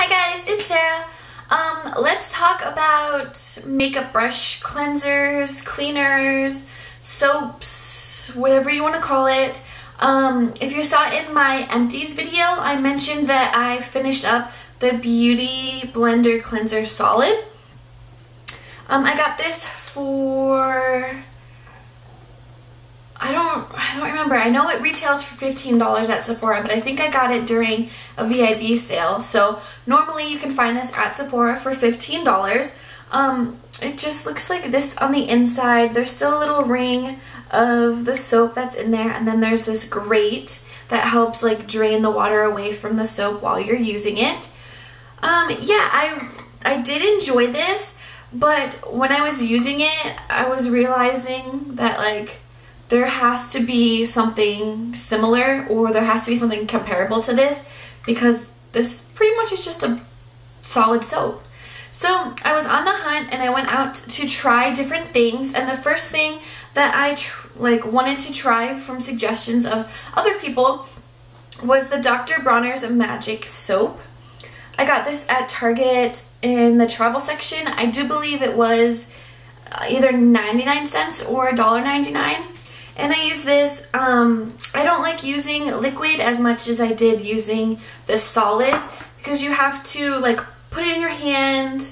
Hi guys, it's Sarah. Let's talk about makeup brush cleansers, cleaners, soaps, whatever you want to call it. If you saw in my empties video, I mentioned that I finished up the Beauty Blender Cleanser Solid. I got this for, I don't remember. I know it retails for $15 at Sephora, but I think I got it during a VIB sale. So normally you can find this at Sephora for $15. It just looks like this on the inside. There's still a little ring of the soap that's in there, and then there's this grate that helps like drain the water away from the soap while you're using it. Yeah, I did enjoy this, but when I was using it, I was realizing that like there has to be something similar, or there has to be something comparable to this, because this pretty much is just a solid soap. So I was on the hunt and I went out to try different things, and the first thing that I wanted to try from suggestions of other people was the Dr. Bronner's Magic Soap. I got this at Target in the travel section. I do believe it was either 99 cents or $1.99. And I use this. I don't like using liquid as much as I did using the solid, because you have to like put it in your hand,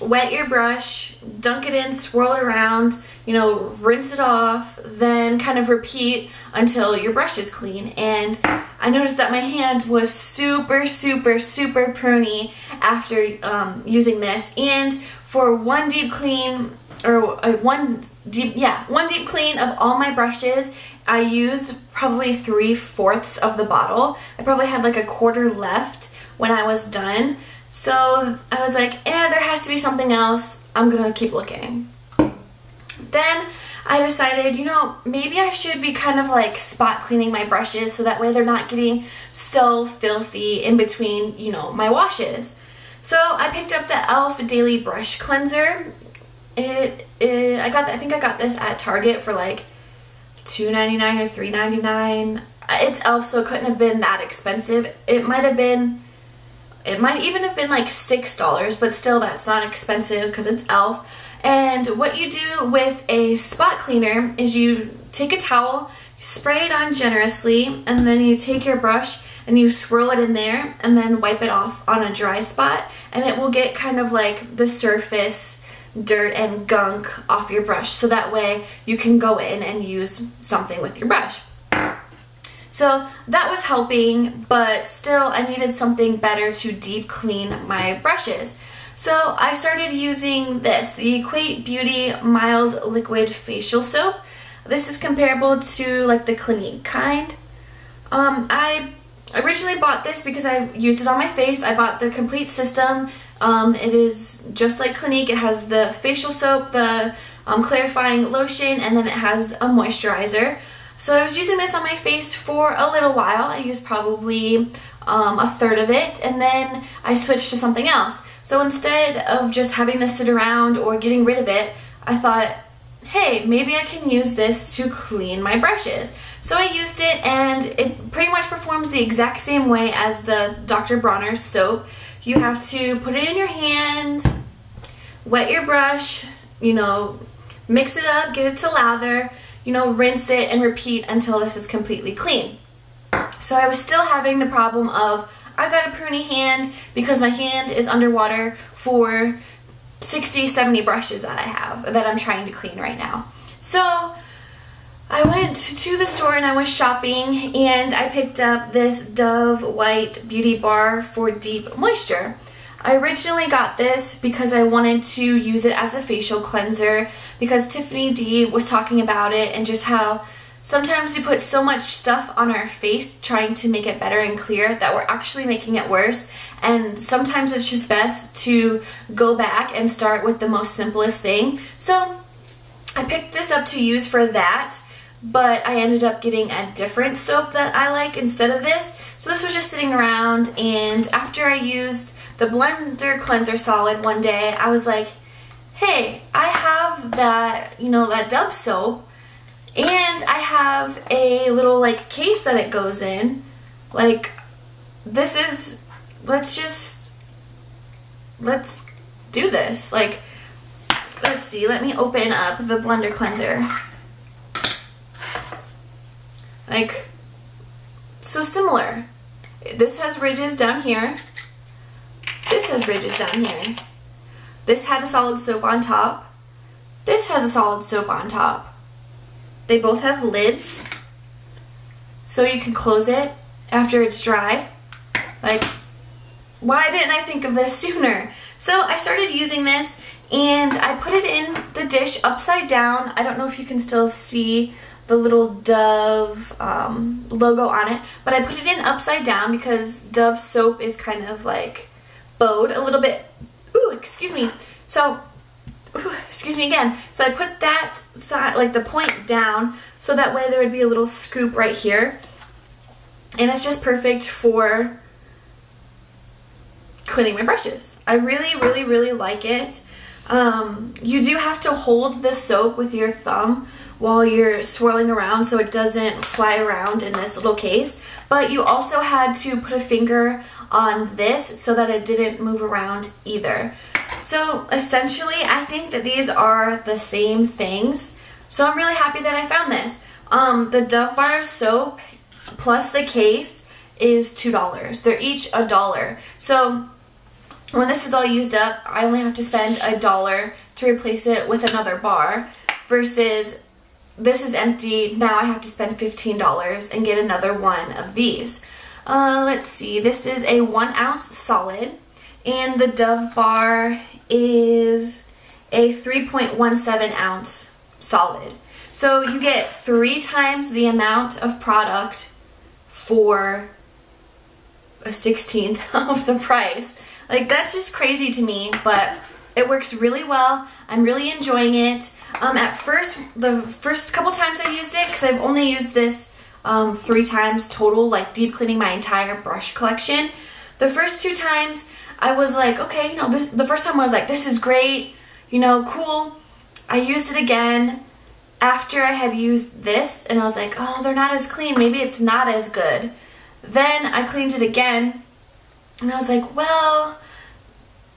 wet your brush, dunk it in, swirl it around, you know, rinse it off, then kind of repeat until your brush is clean. And I noticed that my hand was super pruny after using this. And for one deep clean, or one deep clean of all my brushes, I used probably 3/4 of the bottle. I probably had like a quarter left when I was done. So I was like, there has to be something else. I'm gonna keep looking. Then I decided, you know, maybe I should be kind of like spot cleaning my brushes so that way they're not getting so filthy in between, you know, my washes. So I picked up the e.l.f. Daily Brush Cleanser. I think I got this at Target for like $2.99 or $3.99. It's e.l.f., so it couldn't have been that expensive. It might even have been like $6, but still that's not expensive because it's e.l.f. And what you do with a spot cleaner is you take a towel, you spray it on generously, and then you take your brush and you swirl it in there and then wipe it off on a dry spot, and it will get kind of like the surface dirt and gunk off your brush, so that way you can go in and use something with your brush. So that was helping, but still I needed something better to deep clean my brushes. So I started using this, the Equate Beauty Mild Liquid Facial Soap. This is comparable to like the Clinique kind. I originally bought this because I used it on my face. I bought the complete system. It is just like Clinique. It has the facial soap, the clarifying lotion, and then it has a moisturizer. So I was using this on my face for a little while. I used probably a third of it, and then I switched to something else. So instead of just having this sit around or getting rid of it, I thought, hey, maybe I can use this to clean my brushes. So I used it, and it pretty much performs the exact same way as the Dr. Bronner's soap. You have to put it in your hand, wet your brush, you know, mix it up, get it to lather, you know, rinse it and repeat until this is completely clean. So I was still having the problem of, I got a pruny hand because my hand is underwater for 60, 70 brushes that I have that I'm trying to clean right now. So I went to the store and I was shopping, and I picked up this Dove White Beauty Bar for Deep Moisture. I originally got this because I wanted to use it as a facial cleanser, because Tiffany D was talking about it and just how sometimes we put so much stuff on our face trying to make it better and clear that we're actually making it worse. And sometimes it's just best to go back and start with the most simplest thing. So I picked this up to use for that, but I ended up getting a different soap that I like instead of this. So this was just sitting around, and after I used the Blender Cleanser Solid one day, I was like, hey, I have that, you know, that Dove soap, and I have a little like case that it goes in. Like, this is let's do this. Like, let's see, let me open up the blender cleanser. Like, so similar. This has ridges down here. This has ridges down here. This had a solid soap on top. This has a solid soap on top. They both have lids, so you can close it after it's dry. Like, why didn't I think of this sooner? So I started using this, and I put it in the dish upside down. I don't know if you can still see the little Dove logo on it, but I put it in upside down because Dove soap is kind of like bowed a little bit. Ooh, excuse me. So, ooh, excuse me again. So I put that side, like the point down, so that way there would be a little scoop right here. And it's just perfect for cleaning my brushes. I really, really, really like it. You do have to hold the soap with your thumb while you're swirling around so it doesn't fly around in this little case. But you also had to put a finger on this so that it didn't move around either. So essentially, I think that these are the same things. So I'm really happy that I found this. The Dove bar of soap plus the case is $2. They're each $1. So when this is all used up, I only have to spend $1 to replace it with another bar, versus this is empty. Now I have to spend $15 and get another one of these. Let's see, this is a 1 ounce solid, and the Dove bar is a 3.17 ounce solid. So you get 3 times the amount of product for a 16th of the price. Like, that's just crazy to me, but it works really well. I'm really enjoying it. At first, the first couple times I used it, because I've only used this 3 times total, like deep cleaning my entire brush collection. The first 2 times I was like, okay, you know, the first time I was like, this is great, you know, cool. I used it again after I had used this, and I was like, oh, they're not as clean. Maybe it's not as good. Then I cleaned it again, and I was like, well,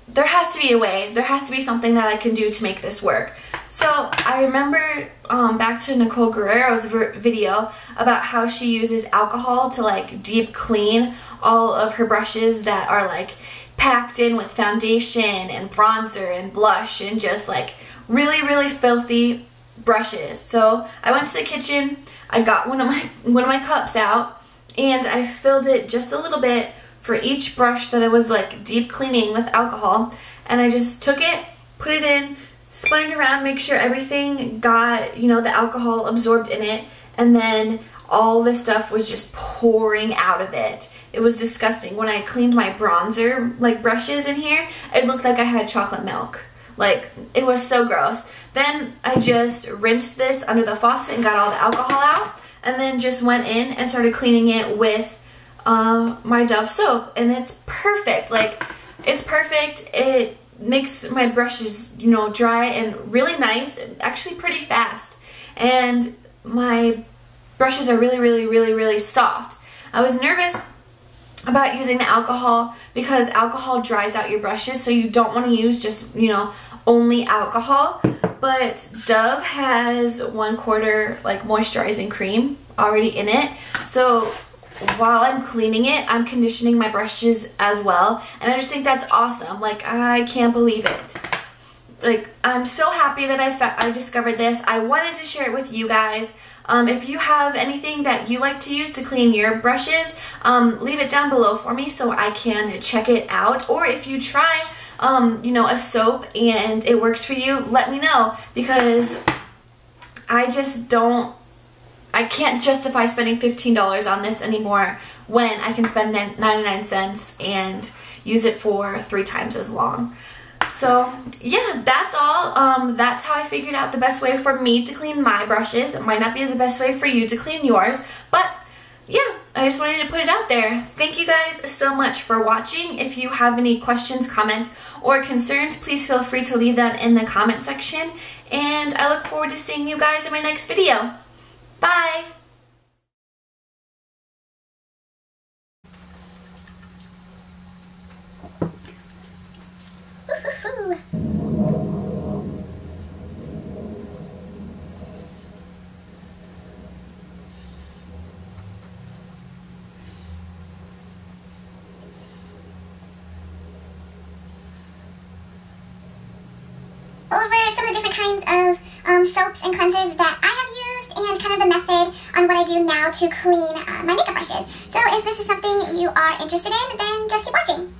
there has to be a way. There has to be something that I can do to make this work. So I remember back to Nicole Guerrero's video about how she uses alcohol to like deep clean all of her brushes that are like packed in with foundation and bronzer and blush and just like really, really filthy brushes. So I went to the kitchen, I got one of my cups out, and I filled it just a little bit for each brush that I was like deep cleaning with alcohol, and I just took it, put it in, spun it around, make sure everything got, you know, the alcohol absorbed in it, and then all this stuff was just pouring out of it. It was disgusting. When I cleaned my bronzer like brushes in here, it looked like I had chocolate milk. Like, it was so gross. Then I just rinsed this under the faucet and got all the alcohol out, and then just went in and started cleaning it with my Dove soap, and it's perfect. Like, it's perfect. It makes my brushes, you know, dry and really nice, and actually pretty fast, and my brushes are really, really, really, really soft. I was nervous about using the alcohol because alcohol dries out your brushes, so you don't want to use just, you know, only alcohol. But Dove has 1/4 like moisturizing cream already in it, so while I'm cleaning it, I'm conditioning my brushes as well, and I just think that's awesome. Like, I can't believe it. Like, I'm so happy that I discovered this. I wanted to share it with you guys. If you have anything that you like to use to clean your brushes, leave it down below for me so I can check it out. Or if you try, you know, a soap and it works for you, let me know, because I can't justify spending $15 on this anymore when I can spend 99 cents and use it for 3 times as long. So yeah, that's all. That's how I figured out the best way for me to clean my brushes. It might not be the best way for you to clean yours, but yeah, I just wanted to put it out there. Thank you guys so much for watching. If you have any questions, comments, or concerns, please feel free to leave them in the comment section, and I look forward to seeing you guys in my next video. Bye! over some of the different kinds of soaps and cleansers that I have used and kind of the method on what I do now to clean my makeup brushes. So if this is something you are interested in, then just keep watching.